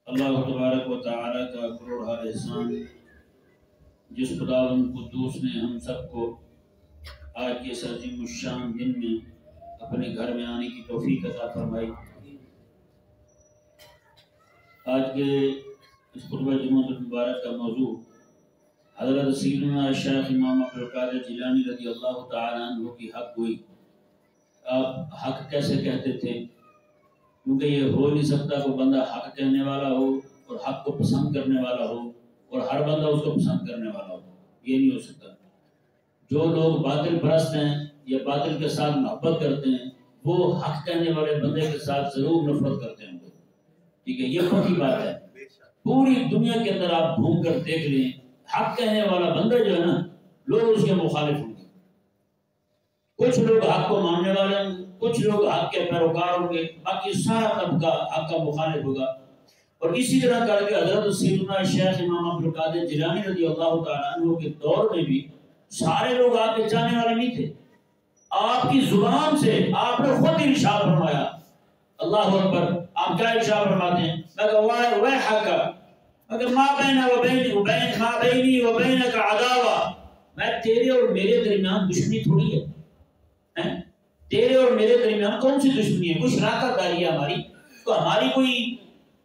اللہ تبارک و تعالی کا کروڑ احسان جس خداوند قدوس نے ہم سب کو آج کے اس عظیم الشان دن میں اپنے گھر میں آنے کی توفیق عطا فرمائی۔ آج کے اس خطبہ جمعہ المبارک کا موضوع حضرت سیدنا شیخ امام عبدالقادر جیلانی رضی اللہ تعالیٰ عنہ کی حق گوئی۔ آپ حق کیسے کہتے تھے؟ کیونکہ یہ ہو نہیں سکتا کہ بندہ حق کہنے والا ہو اور حق کو پسند کرنے والا ہو اور ہر بندہ اس کو پسند کرنے والا ہو، یہ نہیں ہو سکتا۔ جو لوگ باطل پرست ہیں یا باطل کے ساتھ محبت کرتے ہیں وہ حق کہنے والے بندے کے ساتھ ضرور نفرت کرتے ہیں۔ ٹھیک ہے، یہ پکی بات ہے۔ پوری دنیا کے اندر آپ گھوم کر دیکھ لیں، حق کہنے والا بندہ جو ہے نا، لوگ اس کے مخالف ہوں گے۔ کچھ لوگ حق کو ماننے والے ہوں گے، کچھ لوگ حق کے پیروکار ہوں گے، باقی سارا طبقہ حق کا مخالف ہوگا۔ اور اسی طرح کر کے حضرت سیدنا شیخ امام عبدالقادر جیلانی رضی اللہ تعالیٰ عنہ کے دور میں بھی سارے لوگ آپ کے چاہنے والے نہیں تھے۔ آپ کی زبان سے آپ نے خود ارشاد فرمایا، اللہ اکبر، آپ کیا ارشاد فرماتے ہیں؟ وَيْحَكَ مگر ما بینی و بینک عداوہ، میں تیرے اور میرے درمیان دشمنی تھوڑی ہے۔ تیرے اور میرے درمیان کون سی دشمنی ہے؟ کوئی شراکت داری ہے ہماری؟ تو ہماری کوئی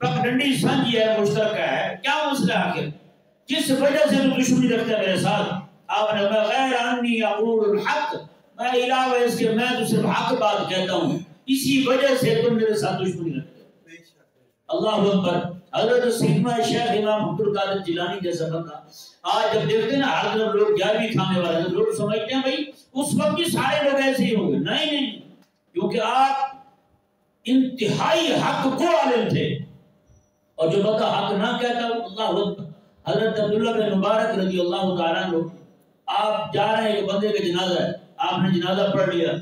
پگڈنڈی سانجھی ہے، مشترکہ ہے، کیا مسئلہ ہے آخر؟ جس وجہ سے تو دشمنی رکھتے ہیں میرے ساتھ؟ آپ نے غیر انی اقول الحق، میں علاوہ اس کے میں تو صرف حق بات کہتا ہوں، اسی وجہ سے تم میرے ساتھ دشمنی رکھتے ہیں۔ اللہ اکبر۔ حضرت سیدنا شیخ امام عبدالقادر جیلانی جیسا بندہ آج جب دیکھتے ہیں نا ہر طرف لوگ گیارہویں کھانے والے ہیں، لوگ سمجھتے ہیں بھائی اس وقت بھی سارے لوگ ایسے ہی ہوں گے۔ نہیں، کیونکہ آپ انتہائی حق کو عالم تھے، اور جو بندہ حق نہ کہتا وہ اللہ اکبر۔ حضرت عبداللہ بن مبارک رضی اللہ تعالیٰ عنہ، آپ جا رہے ہیں ایک بندے کا جنازہ ہے، آپ نے جنازہ پڑھ لیا،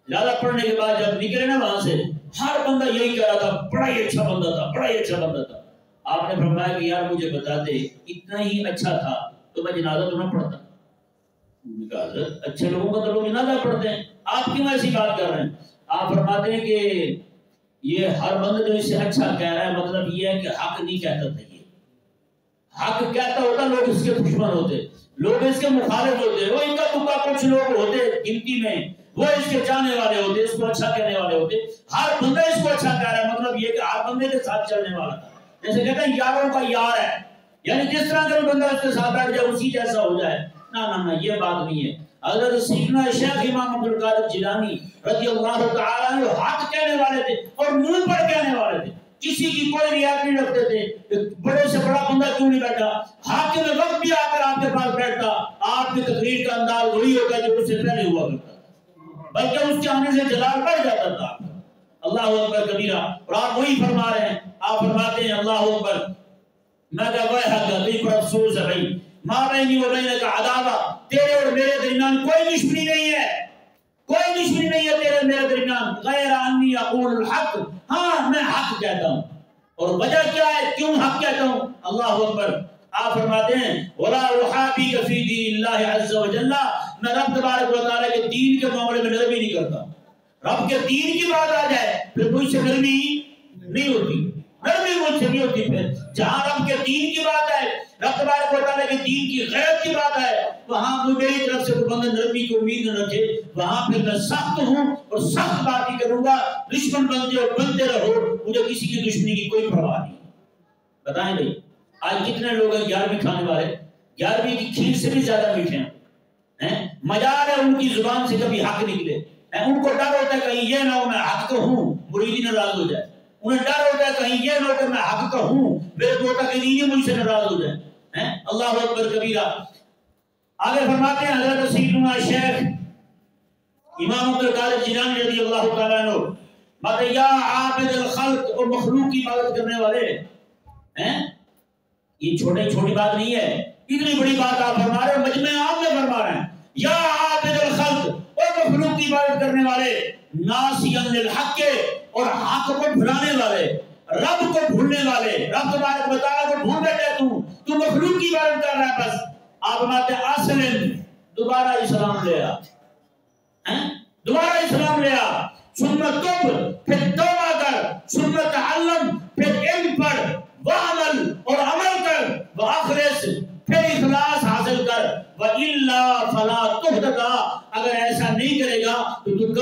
جنازہ پڑھنے کے بعد جب نکلے نا وہاں سے، ہر بندہ یہی کہہ رہا تھا بڑا ہی اچھا بندہ تھا، بڑا ہی اچھا بندہ تھا۔ آپ نے فرمایا کہ یار مجھے بتا دے، اتنا ہی اچھا تھا تو میں جنازہ تو نہ پڑھتا۔ حضرت اچھے لوگوں کا تو لوگ جنازہ پڑھتے ہیں، آپ کیوں ایسی بات کر رہے ہیں؟ آپ فرماتے ہیں کہ یہ ہر بندہ جو اسے اچھا کہہ رہا ہے، مطلب یہ ہے کہ حق نہیں کہتا تھا۔ یہ حق کہتا ہوتا لوگ اس کے دشمن ہوتے، لوگ اس کے مخالف ہوتے، وہ ان کا تکا کچھ لوگ ہوتے گنتی میں، وہ اس کے چاہنے والے ہوتے، اس کو اچھا کہنے والے ہوتے۔ ہر بندہ اس کو اچھا کہہ رہا ہے، مطلب یہ کہ ہر بندے کے ساتھ چلنے والا تھا۔ جیسے کہتے ہیں یاروں کا یار ہے، یعنی جس طرح کا بندہ اس کے ساتھ بیٹھ جائے اسی جیسا ہو جائے۔ نہ، یہ بات نہیں ہے۔ حضرت سیدنا شیخ امام عبدالقادر جیلانی رضی اللہ تعالیٰ عنہ حق کہنے والے تھے اور منہ پر کہنے والے تھے، کسی کی کوئی رعایت نہیں رکھتے تھے۔ بڑے سے بڑا بندہ کیوں نہیں بیٹھا، حاکم وقت بھی آ کر آپ کے پاس بیٹھتا، آپ کی تقریر کا انداز وہی ہوتا جو اس سے پہلے ہوا کرتا تھا، بلکہ اس کے آنے سے جلال بڑھ جاتا تھا۔ اللہ اکبر کبیرہ۔ اور آپ وہی فرما رہے ہیں، آپ فرماتے ہیں اللہ اکبر، میں کہا وہ حق ہے، پر افسوس ہے بھائی، ما بینی و بینک عداوہ، تیرے اور میرے درمیان کوئی دشمنی نہیں ہے، کوئی دشمنی نہیں ہے تیرے اور میرے درمیان، غیر انی اقول الحق، ہاں میں حق کہتا ہوں۔ اور وجہ کیا ہے کیوں حق کہتا ہوں؟ اللہ اکبر۔ آپ فرماتے ہیں ولا احابی فی دین اللہ عز وجل، میں رب تبارک و تعالیٰ کے دین کے معاملے میں نرمی نہیں کرتا۔ رب کے دین کی بات آ جائے پھر مجھ سے نرمی نہیں ہوتی، نرمی مجھ سے نہیں ہوتی۔ پھر جہاں رب کے دین کی بات ہے، رب تبارک و تعالیٰ کے دین کی غیرت کی بات ہے، وہاں میری طرف سے کوئی بندہ نرمی کی امید نہ رکھے، وہاں پھر میں سخت ہوں اور سخت بات ہی کروں گا۔ دشمن بنتے اور بنتے رہو، مجھے کسی کی دشمنی کی کوئی پرواہ نہیں۔ بتائیں بھائی آج کتنے لوگ ہیں گیارہویں کھانے والے، گیارہویں کی کھیر سے بھی زیادہ میٹھے ہیں، مجال ہے ان کی زبان سے کبھی حق نکلے، ان کو ڈر ہوتا ہے کہیں یہ نہ ہو میں حق تو ہوں مریدی ناراض ہو جائے، انہیں ڈر ہوتا ہے کہیں یہ نہ ہو کہ میں حق تو ہوں میرے پوتا کہ نہیں مجھ سے ناراض ہو جائے۔ اللہ اکبر کبیرہ۔ آگے فرماتے ہیں حضرت سیدنا شیخ امام عبدالقادر جیلانی رضی اللہ تعالیٰ عنہ، بات یا عابد الخلق، اور مخلوق کی عبادت کرنے والے ہیں، یہ چھوٹی بات نہیں ہے، اتنی بڑی بات آپ فرما رہے ہیں، مجمع عام میں فرما رہے ہیں، یا عابد الخلق، اور مخلوق کی عبادت کرنے والے، ناسیا للحق، اور حق کو بھلانے والے، رب کو بھولنے والے، رب تبارک و تعالیٰ کو بھول بیٹھے، تو مخلوق کی عبادت کر رہا ہے۔ بس آپ فرماتے ہیں اسلم، دوبارہ اسلام لے آ، دوبارہ اسلام لے آ، سنت توب، پھر توبہ کر، سنت تعلم، پھر علم پڑھ،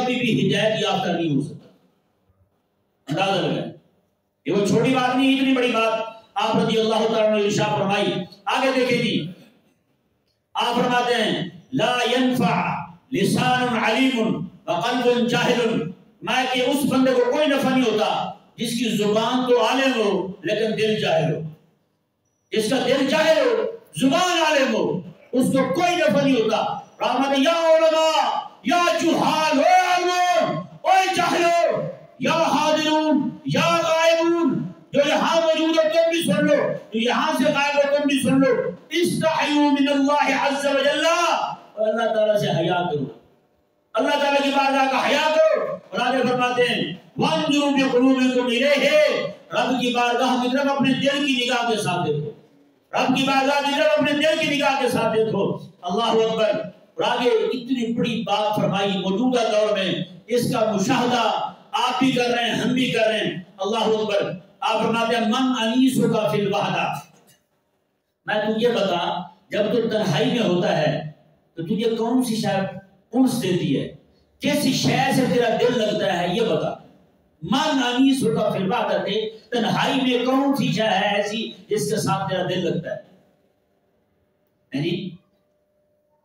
کبھی بھی ہدایت یافتہ نہیں ہو سکتا. اندازہ لگائیں، یہ وہ چھوٹی بات نہیں، اتنی بڑی بات آپ رضی اللہ تعالیٰ نے ارشاد فرمائی. آگے دیکھیں جی، آپ فرماتے ہیں لا ينفع لسان علیم وقلب جاہل، میں کہ اس بندے کو کوئی نفع نہیں ہوتا جس کی زبان تو عالم ہو لیکن دل جاہل ہو. جس کا دل جاہل ہو، زبان عالم ہو، اس کو کوئی نفع نہیں ہوتا. رحمت یا علماء یا جہال، اے عالمون، اے جاہلوں، یا حاضرون یا غائبون، جو یہاں موجود ہو تم بھی سن لو، جو یہاں سے غائب ہو تم بھی سن لو. استحیوا من اللہ عز وجل، اللہ تعالیٰ سے حیا کرو، اللہ تعالیٰ کی بارگاہ کا حیا کرو. اور آگے فرماتے ہیں وانظروا بقلوبکم الیہ، رب کی بارگاہ کی طرف اپنے دل کی نگاہ کے ساتھ دیکھو، رب کی بارگاہ کی طرف اپنے دل کی نگاہ کے ساتھ دیکھو. اللہ اکبر. اور آگے اتنی بڑی بات فرمائی موجودہ دور میں، اس کا مشاہدہ آپ بھی کر رہے ہیں، ہم بھی کر رہے ہیں. اللہ اکبر. آپ فرماتے ہیں من انیسک فی الوحدہ، میں تجھے بتا جب تو تنہائی میں ہوتا ہے تو تجھے کون سی شے انس دیتی ہے، کس شے سے تیرا دل لگتا ہے، یہ بتا. من انیسک فی الوحدہ، تنہائی میں کون سی شے ہے ایسی جس کے ساتھ تیرا دل لگتا ہے جی.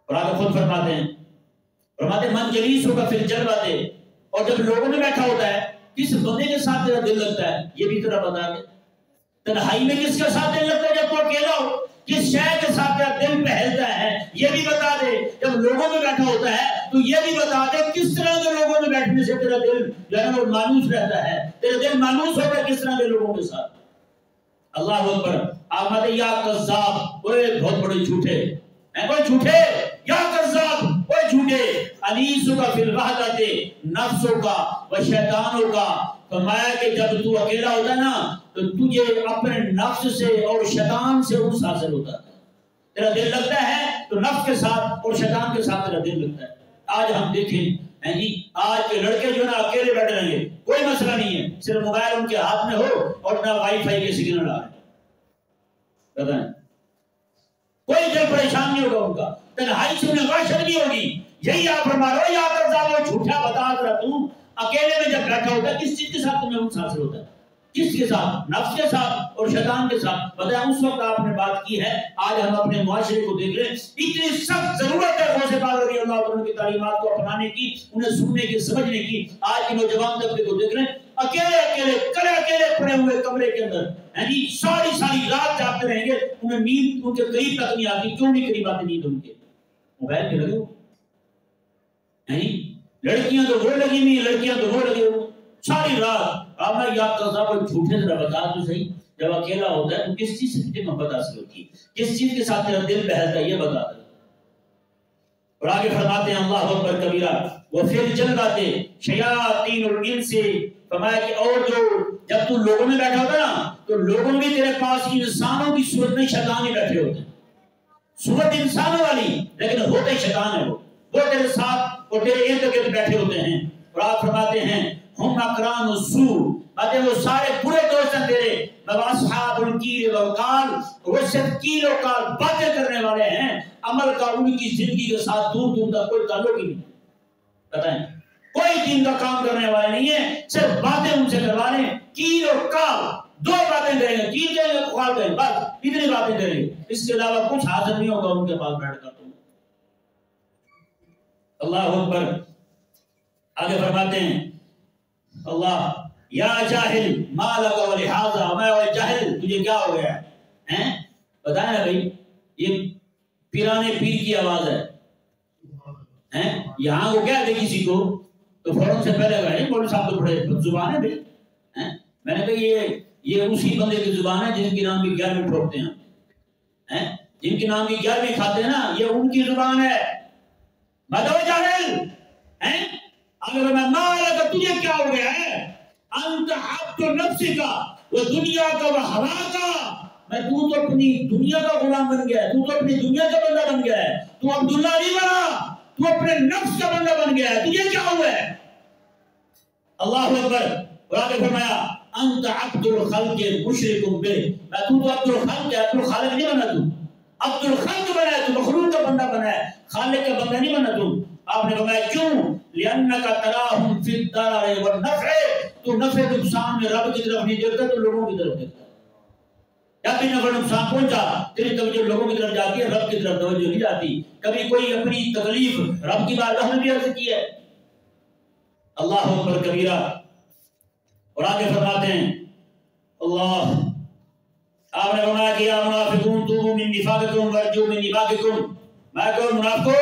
اور آگے خود فرماتے ہیں من جلیسک فی الجلوۃ، اور جب لوگوں میں بیٹھا ہوتا ہے کس بندے کے ساتھ تیرا دل لگتا ہے یہ بھی تیرا بتا دے. تنہائی میں کس کے ساتھ دل لگتا ہے جب تو اکیلا ہو، کس شے کے ساتھ تیرا دل بہلتا ہے یہ بھی بتا دے. جب لوگوں میں بیٹھا ہوتا ہے تو یہ بھی بتا دے کس طرح کے لوگوں میں بیٹھنے سے تیرا دل جو ہے وہ مانوس رہتا ہے، تیرا دل مانوس ہوتا ہے کس طرح کے لوگوں کے ساتھ. اللہ اکبر. آپ ماتے یا کذاب، اوے بہت بڑے جھوٹے ہیں، کوئی جھوٹے یا کذاب، کوئی جھوٹے. انیسک فی الوحدۃ، نفسوں کا و شیطانوں کا. فرمایا کہ جب تو اکیلا ہوتا ہے نا تو تجھے اپنے نفس سے اور شیطان سے انس حاصل ہوتا ہے. تیرا دل لگتا ہے تو نفس کے ساتھ اور شیطان کے ساتھ تیرا دل لگتا ہے. آج ہم دیکھیں جی، آج کے لڑکے جو نا اکیلے بیٹھے رہیں گے، کوئی مسئلہ نہیں ہے، صرف موبائل ان کے ہاتھ میں ہو اور نہ وائی فائی کے سگنل آ رہے ہیں، بتائیں کوئی دل پریشان نہیں ہوگا ان کا، تنہائی سے انہیں وحشت نہیں ہوگی. یہی آپ فرما رہے ہو یا کذاب، جھوٹا بتا ذرا تو اکیلے میں جب بیٹھا ہوتا ہے کس چیز کے ساتھ تمہیں انس حاصل ہوتا ہے، کس کے ساتھ، نفس کے ساتھ اور شیطان کے ساتھ. بتائیں اس وقت آپ نے بات کی ہے. آج ہم اپنے معاشرے کو دیکھ رہے ہیں، اتنی سخت ضرورت ہے غوث پاک رضی اللہ عنہ کی تعلیمات کو اپنانے کی، انہیں سننے کی، سمجھنے کی. آج کے نوجوان طبقے کو دیکھ رہے ہیں اکیلے پڑے ہوئے کمرے کے اندر ہیں جی، ساری رات جاگتے رہیں گے، انہیں نیند ان کے قریب تک نہیں آتی. کیوں نہیں قریب آتی نیند ان کے؟ موبائل پہ لگے ہو ہیں جی. لڑکیاں تو وہ لگی ہوئی، لڑکیاں تو وہ لگے ہوئے ساری رات. آپ نے یاد کرتا جھوٹے ذرا بتا تو صحیح، جب اکیلا ہوتا ہے تو کس چیز سے تجھے محبت حاصل ہوتی ہے، کس چیز کے ساتھ تیرا دل بہلتا ہے، یہ بتا دے. اور آگے فرماتے ہیں اللہ اکبر کبیرہ وفی الجنۃ شیاطین الانس، فرمایا کہ اور جو جب تو لوگوں میں بیٹھا ہوتا نا تو لوگوں میں تیرے پاس انسانوں کی صورت میں شیطان ہی بیٹھے ہوتے ہیں، صورت انسانوں والی لیکن ہوتے شیطان ہے، وہ تیرے ساتھ اور تیرے ارد گرد بیٹھے ہوتے ہیں. اور آپ فرماتے ہیں ہم اقران السوء، وہ سارے برے دوست ہیں تیرے. اصحاب الکیل والقال، وہ صرف کیل و قال باتیں کرنے والے ہیں، عمل کا ان کی زندگی کے ساتھ دور دور تک کوئی تعلق ہی نہیں. بتائیں کوئی دین کا کام کرنے والے نہیں ہیں، صرف باتیں ان سے کروا رہے ہیں. کیل اور قال، دو باتیں کریں گے، کیل کریں گے، قال کریں گے، بس اتنی باتیں کریں گے، اس کے علاوہ کچھ حاصل نہیں ہوگا ان کے پاس بیٹھ کر. اللہ اکبر. آگے فرماتے ہیں اللہ یا جاہل ما لک ولہذا، میں اور جاہل تجھے کیا ہو گیا ہے؟ بتائیں نا بھائی، یہ پیرانے پیر کی آواز ہے. یہاں کو کہہ دے کسی کو تو فوراً سے پہلے گئے مولوی صاحب تو بڑے زبان ہے بھائی. میں نے کہا یہ اسی بندے کی زبان ہے جن کے نام کی 11ویں ٹھوکتے ہیں، جن کے نام کی 11ویں کھاتے ہیں نا، یہ ان کی زبان ہے. بتاؤ جاہل ہیں. اگر میں مالک تجھے کیا ہو گیا ہے؟ انت عبد نفسی کا وہ دنیا کا وہ ہوا کا، میں تو اپنی دنیا کا غلام بن گیا ہے، تو اپنی دنیا کا بندہ بن گیا ہے. تو عبداللہ نہیں بنا، تو اپنے نفس کا بندہ بن گیا ہے. تجھے کیا ہوا ہے؟ اللہ اکبر. اور آگے فرمایا انت عبد الخلق مشرک بہ، میں تو عبد الخلق ہے، عبد الخالق نہیں بنا. عبد الخلق بنا ہے، تو مخلوق کا بندہ بنا ہے، خالق کا بندہ نہیں بنا تم۔ آپ نے فرمایا کیوں؟ لِأَنَّكَ تَرَاهُمْ فِي الضَّرَرِ وَالنَّفْعِ، تو نفع نقصان میں رب کی طرف نہیں دیکھتا، تو لوگوں کی طرف دیکھتا ہے۔ جب بھی نفع نقصان پہنچا تیری توجہ لوگوں کی طرف جاتی ہے، رب کی طرف توجہ نہیں جاتی۔ کبھی کوئی اپنی تکلیف رب کی بارگاہ میں بھی عرض کی ہے؟ اللہ اکبر کبیرہ۔ اور آگے فرماتے ہیں اللہ، آپ نے فرمایا کہ یا منافقون توبوا من نفاقکم وارجعوا من نفاقکم، میں کہوں منافقو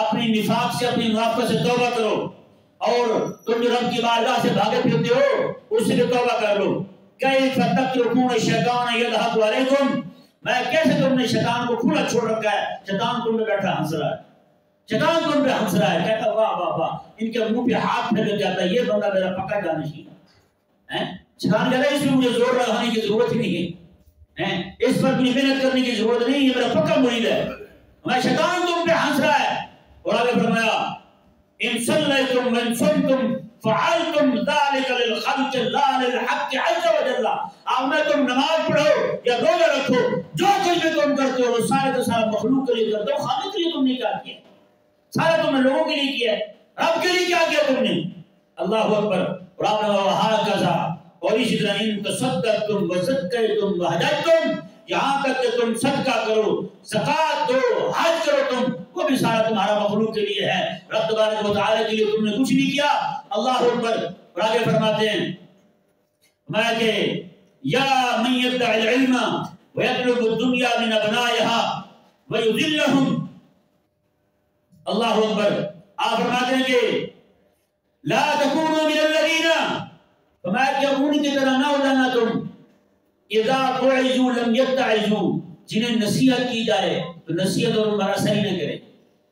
اپنی نفاق سے، اپنی منافقت سے توبہ کرو، اور تم جو رب کی بارگاہ سے بھاگے پھرتے ہو اس سے بھی توبہ کر لو۔ کیف تترکون الشیطان یضحک علیکم، میں کیسے تم نے شیطان کو کھلا چھوڑ رکھا ہے، شیطان تم پہ بیٹھا ہنس رہا ہے، شیطان تم پہ ہنس رہا ہے، کہتا واہ واہ واہ، ان کے منہ پہ ہاتھ پھیر جاتا ہے، یہ بندہ میرا پکا جانشین ہے۔ شیطان کہتا ہے اس میں مجھے زور لگانے کی ضرورت ہی نہیں ہے، اس پر بھی محنت کرنے کی ضرورت نہیں، یہ میرا پکا مرید ہے، میں شیطان تم پہ ہنس رہا ہے۔ اور آگے فرمایا ان صلیتم وان صمتم فعلتم ذلك للخلق لا للحق عز وجل، اب میں تم نماز پڑھو یا روزہ رکھو، جو کچھ بھی تم کرتے ہو وہ سارے کا سارا مخلوق کے لیے کرتے ہو، خالق کے لیے تم نے کیا کیا؟ سارا تم نے لوگوں کے لیے کیا ہے، رب کے لیے کیا کیا تم نے؟ اللہ اکبر۔ اور آپ نے وہاکذا، اور اسی طرح ان تصدقتم وزکیتم وحججتم، یہاں تک کہ تم صدقہ کرو، زکات دو، حج کرو، تم وہ بھی سارا تمہارا مخلوق کے لیے ہے، رب تبارک و تعالی کے لیے تم نے کچھ نہیں کیا۔ اللہ اکبر۔ اور آگے فرماتے ہیں فرمایا کہ یا من یدعی العلم ویطلب الدنیا من ابنائها ویذلهم، اللہ اکبر۔ آپ فرماتے ہیں کہ لا تکونوا من الذین، فرمایا کہ ان کی طرح نہ ہو جانا تم، اذا وعظوا لم یتعظوا، جنہیں نصیحت کی جائے تو نصیحت اور ان پر اثر ہی نہ کرے،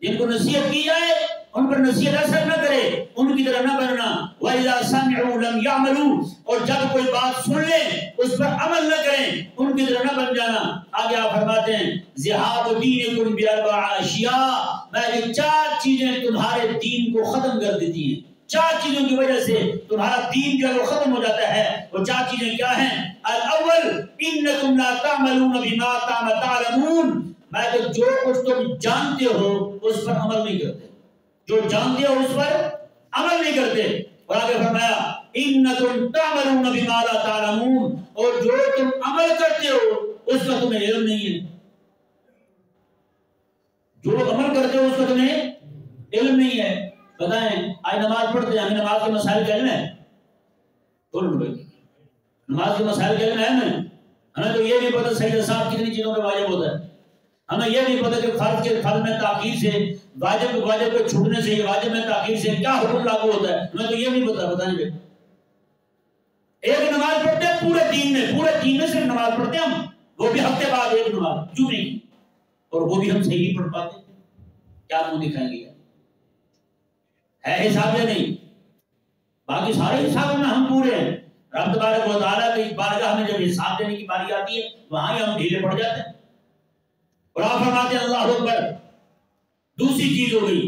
جن کو نصیحت کی جائے ان پر نصیحت اثر نہ کرے، ان کی طرح نہ بننا۔ وَإِذَا سَمِعُوا لَمْ يَعْمَلُوا، اور جب کوئی بات سن لیں اس پر عمل نہ کریں، ان کی طرح نہ بن جانا۔ آگے آپ فرماتے ہیں ذِهَابُ دِينِكُمْ بِأَرْبَعِ أَشْيَاء، میں یہ چار چیزیں تمہارے دین کو ختم کر دیتی ہیں، چار چیزوں کی وجہ سے تمہارا دین جو ہے وہ ختم ہو جاتا ہے۔ وہ چار چیزیں کیا ہیں؟ الاول انکم لا تعملون بما تعلمون، میں کہ جو کچھ تم جانتے ہو اس پر عمل نہیں کرتے، جو جانتے ہو اس پر عمل نہیں کرتے۔ اور آگے فرمایا انکم تعملون بما لا تعلمون، اور جو تم عمل کرتے ہو اس کا تمہیں علم نہیں ہے، جو عمل کرتے ہو اس کا تمہیں علم نہیں ہے۔ بتائیں آج نماز پڑھتے ہیں، ہمیں نماز کے مسائل کا علم ہے؟ بولو بھائی، نماز کے مسائل کا علم ہے ہمیں تو یہ نہیں پتہ سجدہ صاحب کتنی چیزوں پہ واجب ہوتا ہے، ہمیں یہ نہیں پتہ کہ فرض میں تاخیر سے، واجب کے چھوٹنے سے، واجب میں تاخیر سے کیا حکم لاگو ہوتا ہے، ہمیں تو یہ نہیں پتہ۔ بتائیں گے ایک نماز پڑھتے ہیں پورے دین میں صرف نماز پڑھتے ہیں ہم، وہ بھی ہفتے بعد ایک نماز، کیوں نہیں؟ اور وہ بھی ہم صحیح نہیں پڑھ پاتے، کیا منہ دکھائیں گے؟ ہے حساب یا نہیں؟ باقی سارے حسابوں میں ہم پورے ہیں، رب تبارک و تعالیٰ کی بارگاہ میں جب حساب دینے کی باری آتی ہے وہاں ہی ہم ڈھیلے پڑ جاتے ہیں۔ اور آپ فرماتے ہیں اللہ اکبر، دوسری چیز ہو گئی۔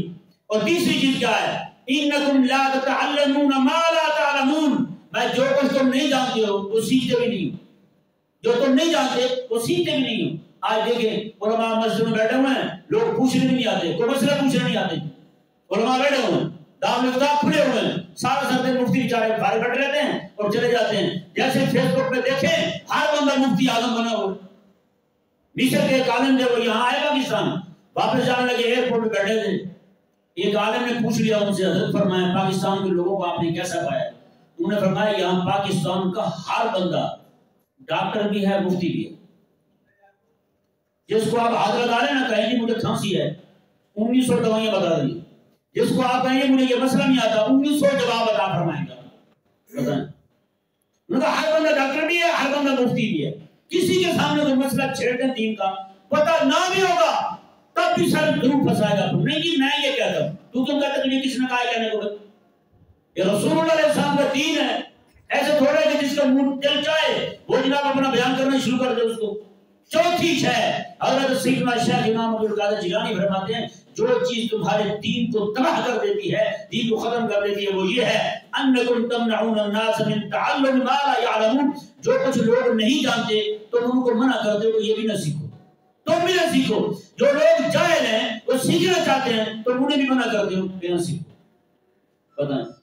اور تیسری چیز کیا ہے؟ انکم لا تتعلمون ما لا تعلمون، میں جو کچھ تم نہیں جانتے ہو وہ سیکھتے بھی نہیں ہو، جو تم نہیں جانتے وہ سیکھتے بھی نہیں ہو۔ آج دیکھیں علماء مسجد میں بیٹھے ہوئے ہیں، لوگ پوچھنے بھی نہیں آتے، کوئی مسئلہ پوچھنے نہیں آتے، علماء بیٹھے ہوئے ہیں، دارالفتاء کھلے ہوئے ہیں، سارے سردے مفتی بیچارے بھارے بیٹھ رہتے ہیں اور چلے جاتے ہیں۔ جیسے فیس بک پہ دیکھیں ہر بندہ مفتی اعظم بنا ہوا، مصر کے ایک عالم جب وہ یہاں آئے پاکستان، واپس جانے لگے ایئرپورٹ پہ بیٹھے تھے، ایک عالم نے پوچھ لیا ان سے، حضرت فرمایا پاکستان کے لوگوں کو آپ نے کیسا پایا؟ انہوں نے فرمایا یہاں پاکستان کا ہر بندہ ڈاکٹر بھی ہے، مفتی بھی ہے، جس کو آپ حاضر ڈالیں نا کہیں گے مجھے کھانسی ہے 1900 دوائیاں بتا دیں، جس کو آپ کہیں گے مجھے یہ مسئلہ نہیں آتا 1900 جواب عطا فرمائیں گا۔ بتائیں ان کا ہر بندہ ڈاکٹر بھی ہے، ہر بندہ مفتی بھی ہے، کسی کے سامنے کوئی مسئلہ چھیڑ دیں دین کا، پتہ نہ بھی ہوگا تب بھی سر ضرور پھنسائے گا، نہیں جی میں یہ کہتا ہوں، تو تم کہتے کہ کس نے کہا ہے کہنے کو؟ یہ رسول اللہ علیہ السلام کا دین ہے، ایسے تھوڑا ہے کہ جس کا منہ دل چاہے وہ جناب اپنا بیان کرنا شروع کر دے اس کو۔ چوتھی شے حضرت سیدنا شیخ امام عبد القادر جیلانی فرماتے ہیں جو چیز تمہارے دین کو تباہ کر دیتی ہے، دین کو ختم کر دیتی ہے، وہ یہ ہے انکم تمنعون الناس من تعلم ما لا يعلمون، جو کچھ لوگ نہیں جانتے تم ان کو منع کرتے ہو یہ بھی نہ سیکھو، تم بھی نہ سیکھو. جو لوگ جاہل ہیں وہ سیکھنا چاہتے ہیں تو انہیں بھی منع کرتے ہو کہ نہ سیکھو. پتہ نہیں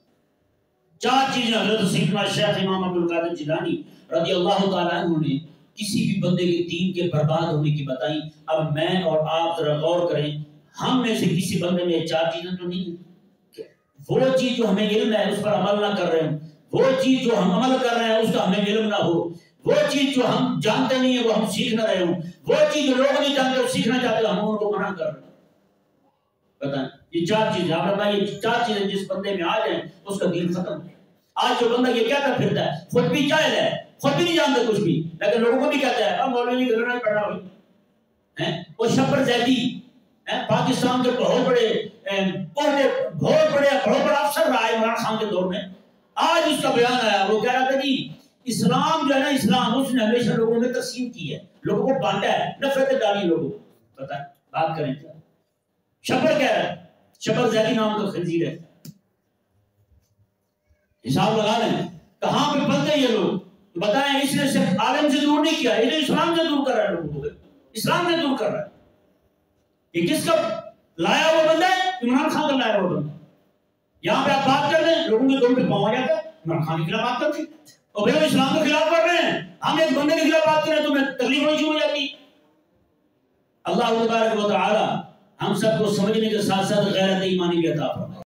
4 چیزیں حضرت سیدنا شیخ امام عبد القادر جیلانی رضی اللہ تعالیٰ عنہ نے کسی بھی بندے کے دین کے برباد ہونے کی بتائیں. اب میں اور آپ ذرا غور کریں, ہم میں سے کسی بندے میں 4 چیزیں تو نہیں. وہ چیز جو ہمیں علم ہے اس پر عمل نہ کر رہے ہیں, وہ چیز جو ہم عمل کر رہے ہیں اس کا ہمیں علم نہ ہو, وہ چیز جو ہم جانتے نہیں ہیں وہ ہم سیکھ نہ رہے ہوں, وہ چیز جو لوگ نہیں جانتے وہ سیکھنا چاہتے ہیں ہم ان کو منع کر رہے ہیں. بتائیں یہ 4 چیزیں آپ بتائیں, یہ 4 چیزیں جس بندے میں آ جائیں اس کا دین ختم. آج جو بندہ یہ کہتا پھرتا ہے, خود بھی جاہل ہے, خود بھی نہیں جانتا کچھ بھی, لیکن لوگوں کو بھی کہتا ہے اب مولوی گھر نہیں پڑھا ہوئی. وہ شبر زیدی پاکستان کے بہت بڑا افسر رہا ہے عمران خان کے دور میں. آج اس کا بیان آیا, وہ کہہ رہا تھا جی اسلام جو ہے نا, اسلام اس نے ہمیشہ لوگوں میں تقسیم کی ہے, لوگوں کو بانٹا ہے, نفرتیں ڈالی لوگوں کو. بتائیں بات کریں کیا شبر کہہ رہا ہے, شبر زیدی نام کا خنزیر ہے. حساب لگا لیں کہاں پہ پلتے یہ لوگ. بتائیں اس نے صرف عالم سے دور نہیں کیا, یہ اسلام سے دور کر رہا ہے لوگوں کو, اسلام سے دور کر رہا ہے. یہ کس کا لایا ہوا بندہ ہے؟ عمران خان کا لایا ہوا بندہ. یہاں پہ آپ بات کر رہے ہیں لوگوں کے دور پہ پاؤں آ جاتا ہے, عمران خان کے خلاف بات کرتے ہیں اور بھائی اسلام کے خلاف کر رہے ہیں, ہم ایک بندے کے خلاف بات کر رہے ہیں تو میں تکلیف ہونی شروع ہو جاتی. اللہ تبارک و تعالی ہم سب کو سمجھنے کے ساتھ ساتھ غیرت ایمانی بھی عطا فرمائے.